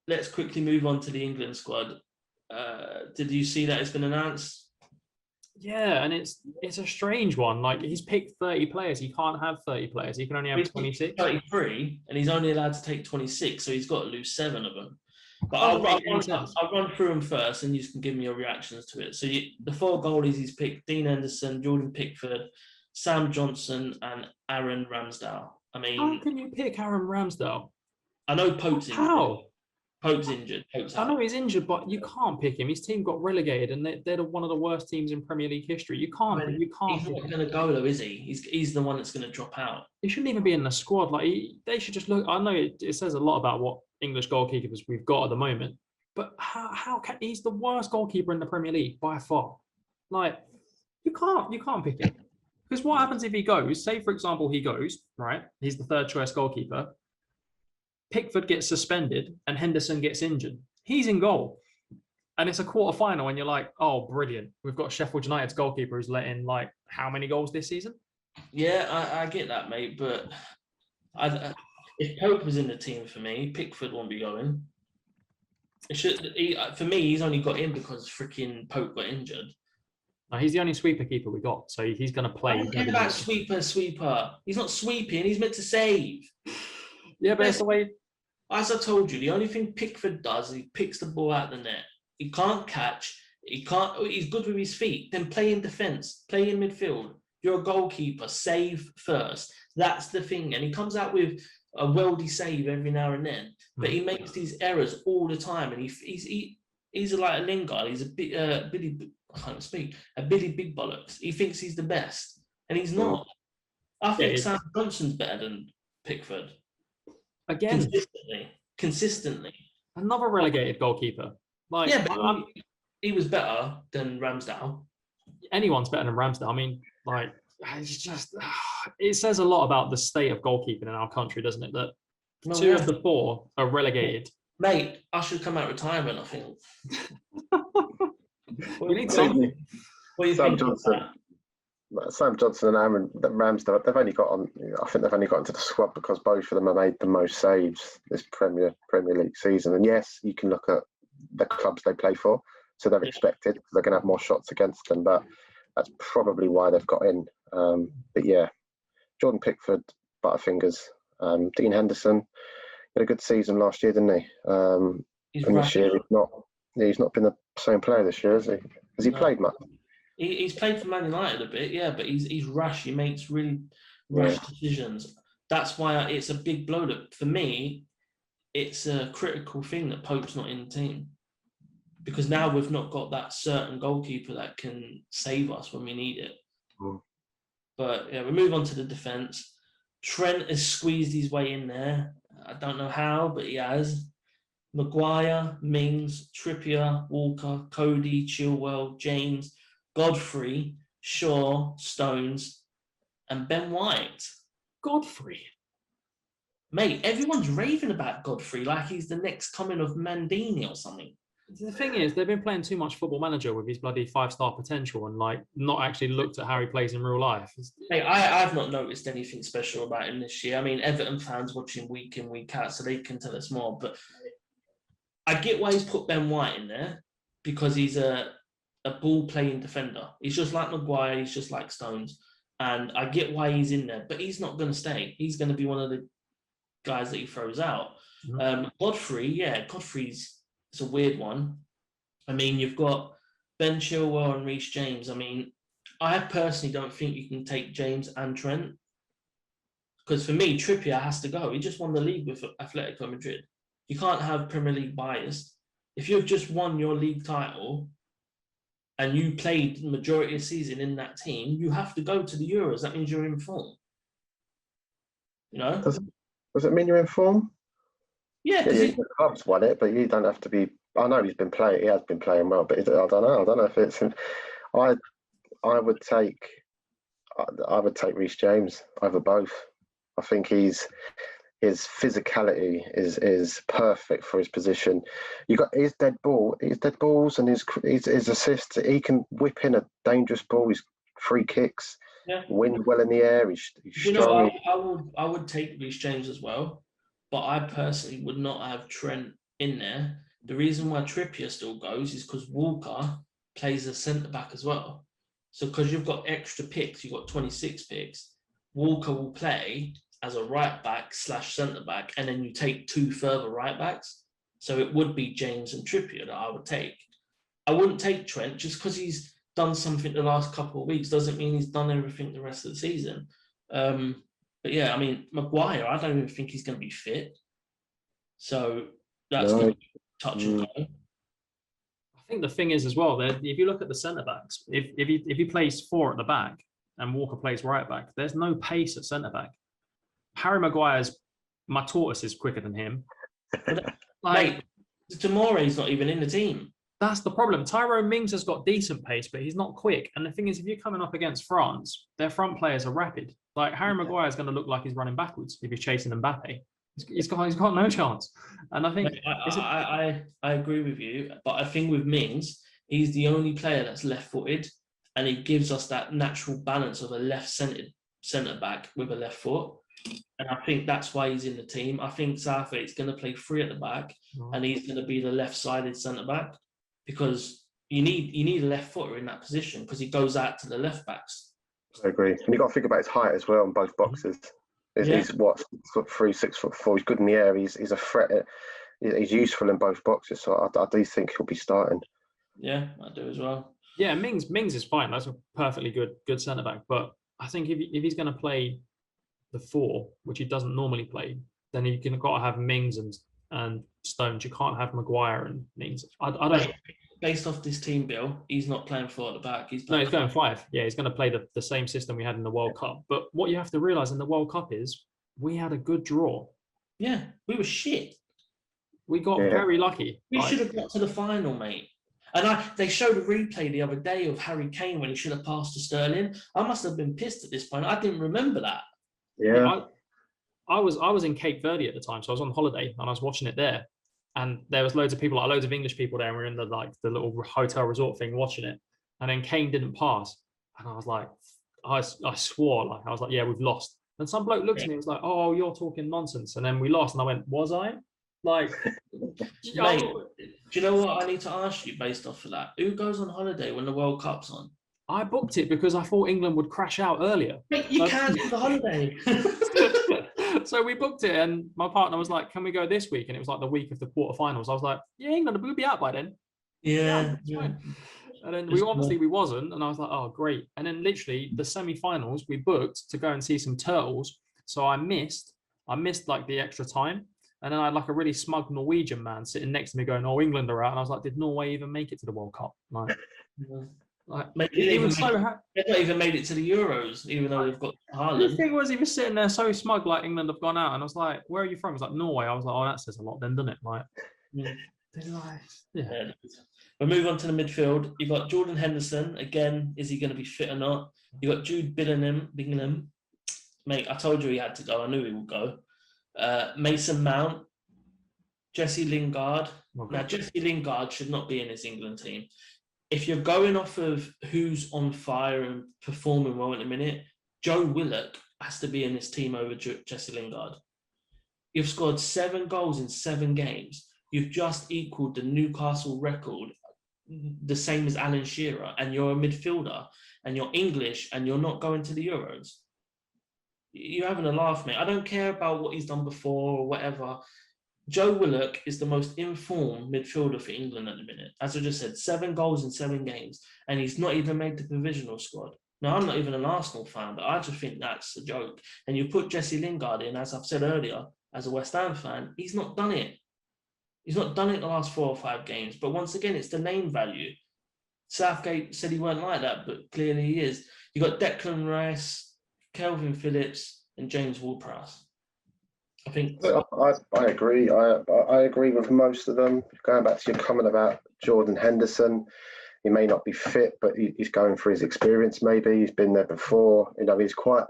let's quickly move on to the England squad. Did you see that it's been announced? Yeah, and it's a strange one. Like he's picked 30 players. He can't have 30 players. He can only have 26. 33, and he's only allowed to take 26, so he's got to lose 7 of them. But I'll run through them first, and you can give me your reactions to it. So the 4 goalies he's picked: Dean Henderson, Jordan Pickford, Sam Johnson, and Aaron Ramsdale. I mean, how can you pick Aaron Ramsdale? I know Pope's injured. How? Pope's injured. I know he's injured, but you can't pick him. His team got relegated, and they're one of the worst teams in Premier League history. You can't. He's not going to go though, is he? He's the one that's going to drop out. He shouldn't even be in the squad. Like they should just look. I know it says a lot about what English goalkeepers we've got at the moment, but how can he's the worst goalkeeper in the Premier League by far? Like you can't pick him because what happens if he goes? Say for example he goes right. He's the 3rd choice goalkeeper. Pickford gets suspended and Henderson gets injured. He's in goal. And it's a quarter final and you're like, oh, brilliant. We've got Sheffield United's goalkeeper who's let in like how many goals this season? Yeah, I get that, mate. But if Pope was in the team for me, Pickford won't be going. For me, he's only got in because freaking Pope got injured. No, he's the only sweeper keeper we got. So he's going to play. I don't care about sweeper. He's not sweeping. He's meant to save. Yeah, but it's the way... As I told you, the only thing Pickford does is he picks the ball out of the net. He can't catch. He's good with his feet. Then play in defence. Play in midfield. You're a goalkeeper. Save first. That's the thing. And he comes out with a worldy save every now and then. But he makes these errors all the time. And he's like a Lingard. He's a bit I can't speak. A Billy Big Bollocks. He thinks he's the best. And he's not. I think Sam Johnson's better than Pickford. Again, consistently. Another relegated goalkeeper. Like, yeah, but he was better than Ramsdale. Anyone's better than Ramsdale. I mean, like, it's just it says a lot about the state of goalkeeping in our country, doesn't it? That 2 of the 4 are relegated. Mate, I should come out of retirement, I think. We need something. What do you think of that? Sam Johnson and Aaron Ramsdale, they've only got on. I think they've only got into the squad because both of them have made the most saves this Premier League season. And yes, you can look at the clubs they play for, so they're expected because they're going to have more shots against them. But that's probably why they've got in. But yeah, Jordan Pickford, butterfingers. Dean Henderson had a good season last year, didn't he? And this year he's not been the same player this year, has he? Has he played much? He's played for Man United a bit, yeah, but he's rash. He makes really rash decisions. That's why it's a big blow. That for me, it's a critical thing that Pope's not in the team because now we've not got that certain goalkeeper that can save us when we need it. But yeah, we move on to the defence. Trent has squeezed his way in there. I don't know how, but he has. Maguire, Mings, Trippier, Walker, Cody, Chilwell, James, Godfrey, Shaw, Stones, and Ben White. Godfrey? Mate, everyone's raving about Godfrey like he's the next coming of Mandini or something. The thing is, they've been playing too much Football Manager with his bloody 5-star potential and like not actually looked at how he plays in real life. Mate, I've not noticed anything special about him this year. I mean, Everton fans watching week in, week out, so they can tell us more. But I get why he's put Ben White in there because he's a ball-playing defender. He's just like Maguire. He's just like Stones. And I get why he's in there, but he's not going to stay. He's going to be one of the guys that he throws out. Godfrey's it's a weird one. I mean, you've got Ben Chilwell and Reece James. I mean, I personally don't think you can take James and Trent because for me, Trippier has to go. He just won the league with Atletico Madrid. You can't have Premier League bias. If you've just won your league title and you played the majority of the season in that team, you have to go to the Euros. That means you're in form. You know? Does it mean you're in form? Yeah, the club's won it, but you don't have to be. I know he has been playing well, but I don't know. I don't know if it's. I would take Reece James over both. I think his physicality is perfect for his position. You got his dead balls and his assists. He can whip in a dangerous ball. His free kicks, win well in the air. He's strong. I would take Reece James as well. But I personally would not have Trent in there. The reason why Trippier still goes is because Walker plays as centre back as well. So because you've got extra picks, you've got 26 picks. Walker will play as a right back / centre back, and then you take 2 further right backs. So it would be James and Trippier that I would take. I wouldn't take Trent just because he's done something the last couple of weeks. Doesn't mean he's done everything the rest of the season. But yeah, I mean, Maguire, I don't even think he's going to be fit. So that's going to be touch and go. I think the thing is as well that if you look at the centre backs, if he plays 4 at the back and Walker plays right back, there's no pace at centre back. Harry Maguire's my tortoise is quicker than him. Like Tomori's not even in the team. That's the problem. Tyrone Mings has got decent pace, but he's not quick. And the thing is, if you're coming up against France, their front players are rapid. Like Harry Maguire is going to look like he's running backwards if he's chasing Mbappe. He's got no chance. And I think I agree with you, but I think with Mings, he's the only player that's left-footed, and he gives us that natural balance of a left-centered centre back with a left foot. And I think that's why he's in the team. I think Southgate's going to play 3 at the back, and he's going to be the left-sided centre back, because you need a left footer in that position because he goes out to the left backs. I agree, and you've got to think about his height as well in both boxes. He's what, 6'3", 6'4". He's good in the air. He's a threat. He's useful in both boxes. So I do think he'll be starting. Yeah, I do as well. Yeah, Mings is fine. That's a perfectly good centre back. But I think if he's going to play the 4, which he doesn't normally play, then you've got to have Mings and Stones. You can't have Maguire and Mings. I don't. Based off this team, Bill, he's not playing 4 at the back. He's going 5. Yeah, he's going to play the same system we had in the World Cup. But what you have to realise in the World Cup is we had a good draw. Yeah, we were shit. We got very lucky. We should have got to the final, mate. And they showed a replay the other day of Harry Kane when he should have passed to Sterling. I must have been pissed at this point. I didn't remember that. Yeah. I was in Cape Verde at the time, so I was on holiday and I was watching it there. And there was loads of people, loads of English people there, and we were in the little hotel resort thing watching it. And then Kane didn't pass. And I was like, I swore, I was like, yeah, we've lost. And some bloke looked at me and was like, oh, you're talking nonsense. And then we lost. And I went, was I? Like, mate, do you know what I need to ask you based off of that? Who goes on holiday when the World Cup's on? I booked it because I thought England would crash out earlier. Mate, you can't do the holiday. So we booked it, and my partner was like, can we go this week? And it was like the week of the quarterfinals. I was like, yeah, England will be out by then. Yeah. And then we wasn't, and I was like, oh, great. And then literally the semi-finals we booked to go and see some turtles. So I missed like the extra time. And then I had like a really smug Norwegian man sitting next to me going, oh, England are out. And I was like, did Norway even make it to the World Cup? Like, they've not even made it to the Euros, even though they've got Haaland. The thing was, he was sitting there so smug, like England have gone out. And I was like, where are you from? He was like, Norway. I was like, oh, that says a lot then, doesn't it? Like, yeah. We'll move on to the midfield. You've got Jordan Henderson. Again, is he going to be fit or not? You've got Jude Bellingham. Mate, I told you he had to go. I knew he would go. Mason Mount. Jesse Lingard. Now, Jesse Lingard should not be in his England team. If you're going off of who's on fire and performing well in a minute, Joe Willock has to be in this team over Jesse Lingard. You've scored 7 goals in 7 games. You've just equaled the Newcastle record, the same as Alan Shearer, and you're a midfielder, and you're English, and you're not going to the Euros. You're having a laugh, mate. I don't care about what he's done before or whatever. Joe Willock is the most informed midfielder for England at the minute. As I just said, 7 goals in 7 games, and he's not even made the provisional squad. Now, I'm not even an Arsenal fan, but I just think that's a joke. And you put Jesse Lingard in, as I've said earlier, as a West Ham fan, he's not done it. He's not done it the last 4 or 5 games. But once again, it's the name value. Southgate said he weren't like that, but clearly he is. You got Declan Rice, Kelvin Phillips, and James Ward-Prowse. I think I agree. I agree with most of them. Going back to your comment about Jordan Henderson, he may not be fit, but he's going for his experience. Maybe he's been there before. He's quite.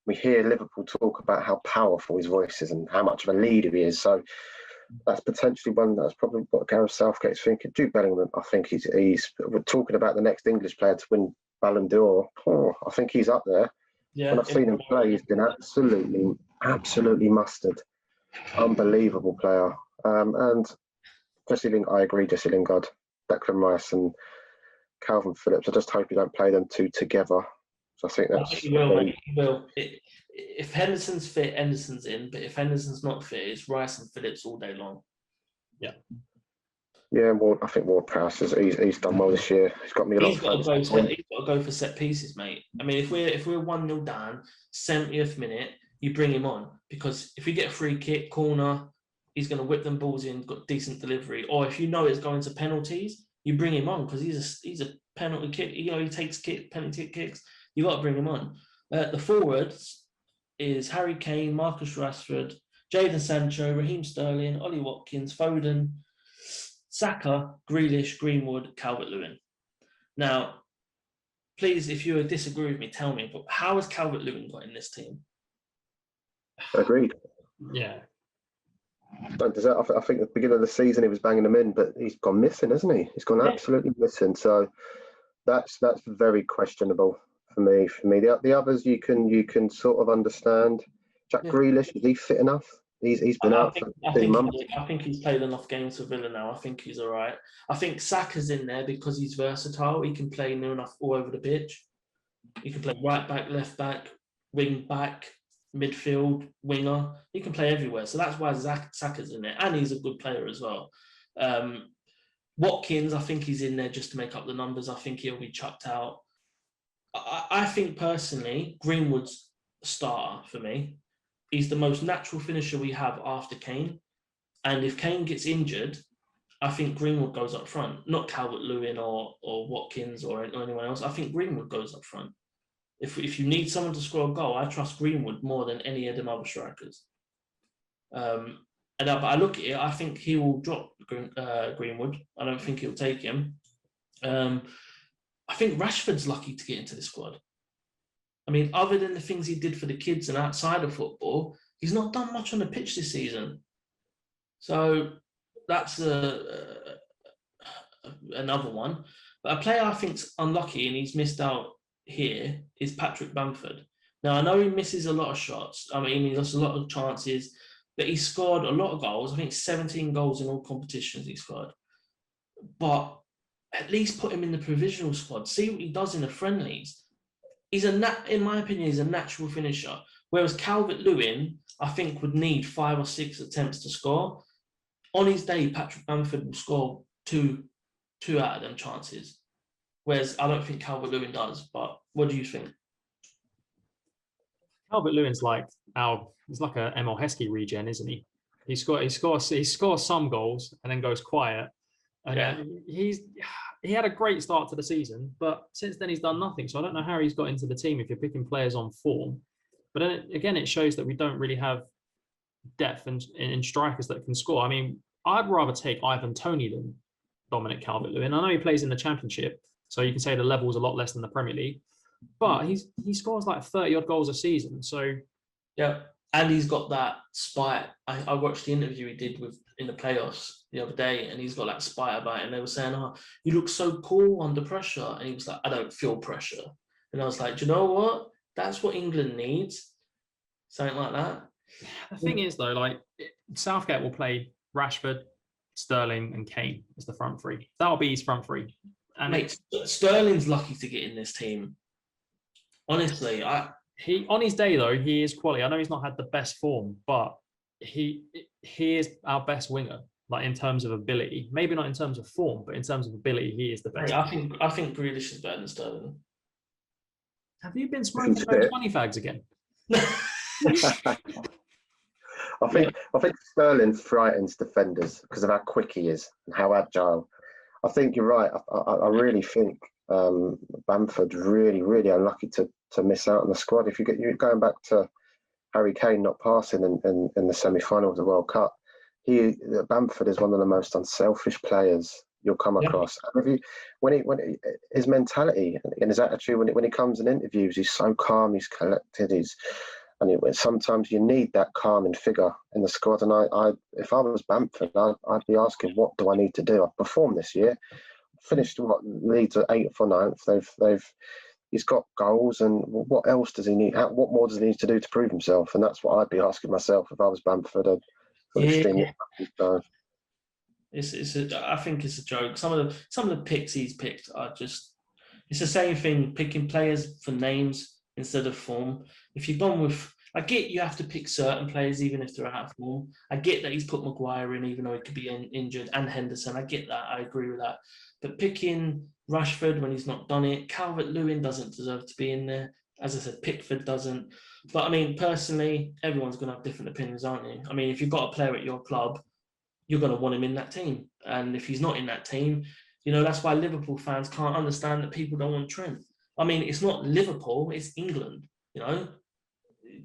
We hear Liverpool talk about how powerful his voice is and how much of a leader he is. So that's potentially one. That's probably what Gareth Southgate's thinking. Jude Bellingham, I think he's. We're talking about the next English player to win Ballon d'Or. I think he's up there. Yeah, when I've seen him play, he's been absolutely mustard. Unbelievable player. And I agree. Jesse Lingard, Declan Rice, and Calvin Phillips. I just hope you don't play them two together. So I think I that's. think he will, mate. He will. If Henderson's fit, Henderson's in. But if Henderson's not fit, it's Rice and Phillips all day long. Yeah. Yeah, well, I think Ward-Prowse he's done well this year. He's got me a lot He's got of to fans. he's got to go for set pieces, mate. I mean, if we're 1-0 down, 70th minute, you bring him on, because if we get a free kick, corner, he's going to whip them balls in, got decent delivery. Or if you know it's going to penalties, you bring him on, because he's a penalty kick. You know, he takes penalty kicks. You got to bring him on. The forwards is Harry Kane, Marcus Rashford, Jadon Sancho, Raheem Sterling, Ollie Watkins, Foden, Saka, Grealish, Greenwood, Calvert-Lewin. Now, please, if you disagree with me, tell me. But how has Calvert-Lewin got in this team? Agreed. Yeah. I think at the beginning of the season he was banging them in, but he's gone missing, hasn't he? He's gone absolutely missing. So that's very questionable for me. The others you can sort of understand. Jack Grealish, is he fit enough? He's been out for 2 months. I think he's played enough games for Villa now. I think he's all right. I think Saka's in there because he's versatile. He can play near enough all over the pitch. He can play right back, left back, wing back, midfield, winger. He can play everywhere. So that's why Saka's in there. And he's a good player as well. Watkins, I think he's in there just to make up the numbers. I think he'll be chucked out. I think personally, Greenwood's a starter for me. He's the most natural finisher we have after Kane. And if Kane gets injured, I think Greenwood goes up front. Not Calvert-Lewin or Watkins or anyone else. I think Greenwood goes up front. If you need someone to score a goal, I trust Greenwood more than any of them other strikers. But I look at it, I think he will drop Greenwood. I don't think he'll take him. I think Rashford's lucky to get into the squad. I mean, other than the things he did for the kids and outside of football, he's not done much on the pitch this season. So that's another one. But a player I think's unlucky and he's missed out here is Patrick Bamford. Now, I know he misses a lot of shots. I mean, he lost a lot of chances, but he scored a lot of goals. I think 17 goals in all competitions he scored. But at least put him in the provisional squad. See what he does in the friendlies. In my opinion, he's a natural finisher. Whereas Calvert-Lewin, I think, would need 5 or 6 attempts to score. On his day, Patrick Bamford will score two out of them chances. Whereas I don't think Calvert-Lewin does. But what do you think? Calvert-Lewin's he's like a Emil Heskey regen, isn't he? He scores some goals and then goes quiet. And he had a great start to the season, but since then he's done nothing. So I don't know how he's got into the team if you're picking players on form. But then again, it shows that we don't really have depth in strikers that can score. I mean, I'd rather take Ivan Toney than Dominic Calvert-Lewin. I know he plays in the Championship, so you can say the level is a lot less than the Premier League. But he scores like 30-odd goals a season. So yeah, and he's got that spite. I watched the interview he did in the playoffs the other day, and he's got that spite about it. And they were saying, "Oh, you look so cool under pressure," and he was like, "I don't feel pressure." And I was like, "Do you know what? That's what England needs." Something like that. The thing is, though, Southgate will play Rashford, Sterling, and Kane as the front three. That'll be his front three. And mate, Sterling's lucky to get in this team. Honestly, on his day though, he is quality. I know he's not had the best form, but he is our best winger, in terms of ability. Maybe not in terms of form, but in terms of ability, he is the best. I think Grealish is better than Sterling. Have you been smoking those 20 fags again? I think Sterling frightens defenders because of how quick he is and how agile. I think you're right. I really think Bamford's really, really unlucky to miss out on the squad. If you're going back to Harry Kane not passing in the semi-final of the World Cup, Bamford is one of the most unselfish players you'll come across. When his mentality and his attitude when he comes in interviews, he's so calm, he's collected, sometimes you need that calming figure in the squad. And if I was Bamford, I'd be asking, what do I need to do? I've performed this year, finished Leeds at 8th or 9th. He's got goals, and what else does he need? What more does he need to do to prove himself? And that's what I'd be asking myself if I was Bamford. I think it's a joke. Some of the picks he's picked are just. It's the same thing picking players for names instead of form. If you've gone with, I get you have to pick certain players even if they're out of form. I get that he's put Maguire in even though he could be injured, and Henderson. I get that. I agree with that. But picking Rashford when he's not done it, Calvert-Lewin doesn't deserve to be in there. As I said, Pickford doesn't. But I mean, personally, everyone's going to have different opinions, aren't you? I mean, if you've got a player at your club, you're going to want him in that team. And if he's not in that team, that's why Liverpool fans can't understand that people don't want Trent. I mean, it's not Liverpool, it's England,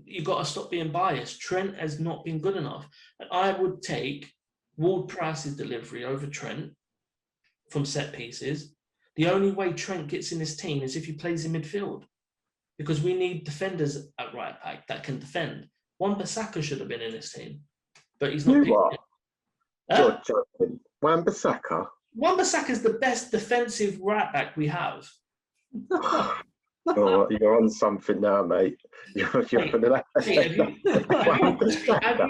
You've got to stop being biased. Trent has not been good enough. And I would take Ward-Prowse's delivery over Trent from set pieces. The only way Trent gets in this team is if he plays in midfield, because we need defenders at right back that can defend. Wan-Bissaka should have been in this team, but he's not. You're joking. Wan-Bissaka? Wan-Bissaka is the best defensive right back we have. You're on something now, mate. Have you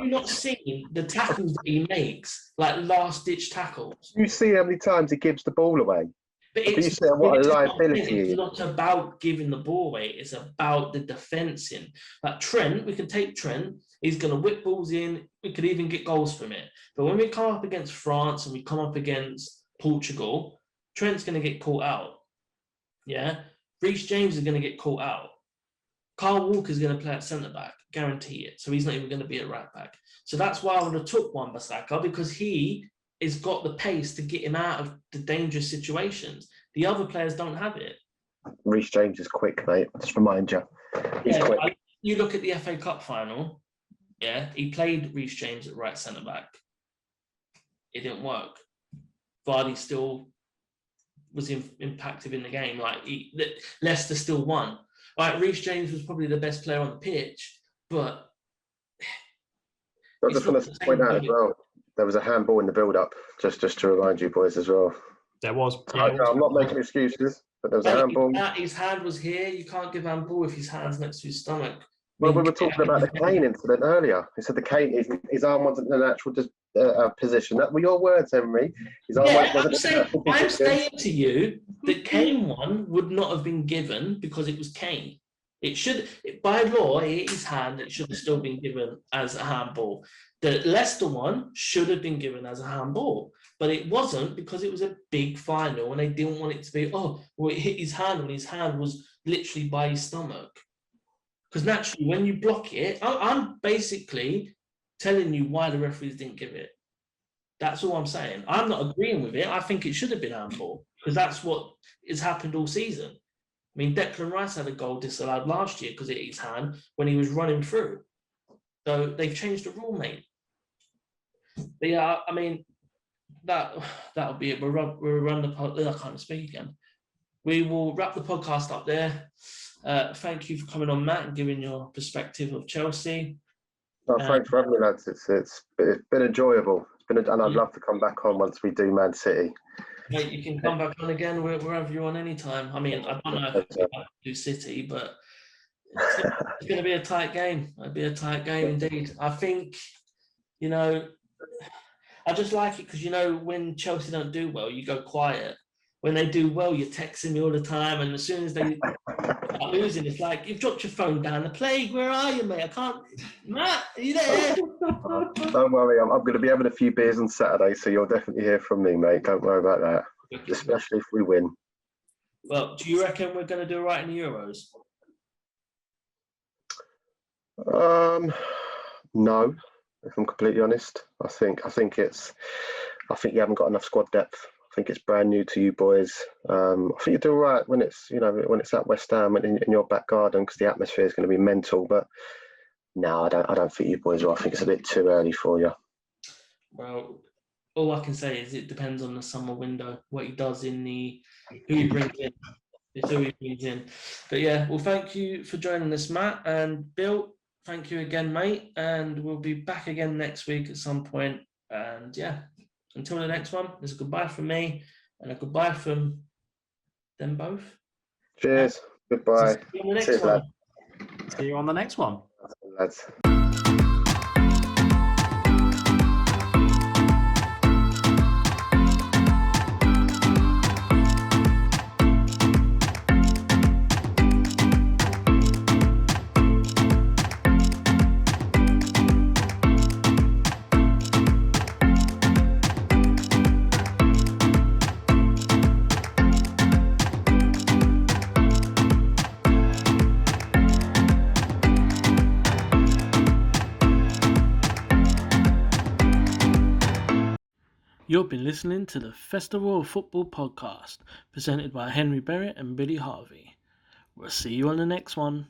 not seen the tackles that he makes, like last-ditch tackles? You see how many times he gives the ball away. But you say what a liability it's not about giving the ball away. It's about the defensing. Like Trent, we can take Trent. He's going to whip balls in. We could even get goals from it. But when we come up against France and we come up against Portugal, Trent's going to get caught out. Yeah? Reece James is going to get caught out. Kyle Walker's going to play at centre-back. Guarantee it. So he's not even going to be at right-back. So that's why I would have took Wan-Bissaka, because he has got the pace to get him out of the dangerous situations. The other players don't have it. Reece James is quick, mate. Just remind you. He's quick. You look at the FA Cup final, he played Reece James at right centre-back. It didn't work. Vardy still was impacted in the game. Leicester still won. Reece James was probably the best player on the pitch, but I just want to point out as well, there was a handball in the build-up, just to remind you boys as well. There was. I'm not making excuses, but there was a handball. His hand was here. You can't give handball if his hand's next to his stomach. Well, we were talking about the Kane incident earlier. He said the Kane, his arm wasn't in a natural position. That were your words, Henry. His arm wasn't I'm saying to you that Kane one would not have been given because it was Kane. It should, by law, his hand, it should have still been given as a handball. The Leicester one should have been given as a handball, but it wasn't because it was a big final and they didn't want it to be, it hit his hand when his hand was literally by his stomach. Because naturally, when you block it, I'm basically telling you why the referees didn't give it. That's all I'm saying. I'm not agreeing with it. I think it should have been handball because that's what has happened all season. I mean, Declan Rice had a goal disallowed last year because it hit his hand when he was running through. So they've changed the rule, mate. But yeah, I mean, that'll be it. We'll run the podcast. I can't speak again. We will wrap the podcast up there. Thank you for coming on, Matt, and giving your perspective of Chelsea. Thanks for having me, lads. It's been enjoyable. And I'd love to come back on once we do Man City. Mate, you can come back on again wherever you're on anytime. I mean, I don't know if I do City, but it's going to be a tight game. It'll be a tight game indeed. I think, I just like it because, when Chelsea don't do well, you go quiet. When they do well, you're texting me all the time. And as soon as they start losing, it's like, you've dropped your phone down the plague. Where are you, mate? I can't. Matt, are you there? Don't worry. I'm going to be having a few beers on Saturday, so you'll definitely hear from me, mate. Don't worry about that. Especially if we win. Well, do you reckon we're going to do all right in the Euros? No, if I'm completely honest. I think you haven't got enough squad depth. I think it's brand new to you boys. I think you do all right when it's at West Ham in your back garden because the atmosphere is going to be mental. But no, I don't think you boys will. I think it's a bit too early for you. Well, all I can say is it depends on the summer window, what he does who he brings in. It's who he brings in. But yeah, well, thank you for joining us, Matt. And Bill, thank you again, mate. And we'll be back again next week at some point. And yeah. Until the next one, there's a goodbye from me and a goodbye from them both. Cheers. Goodbye. See you on the next one. Lads. You've been listening to the Festival of Football podcast, presented by Henry Berrett and Billy Harvey. We'll see you on the next one.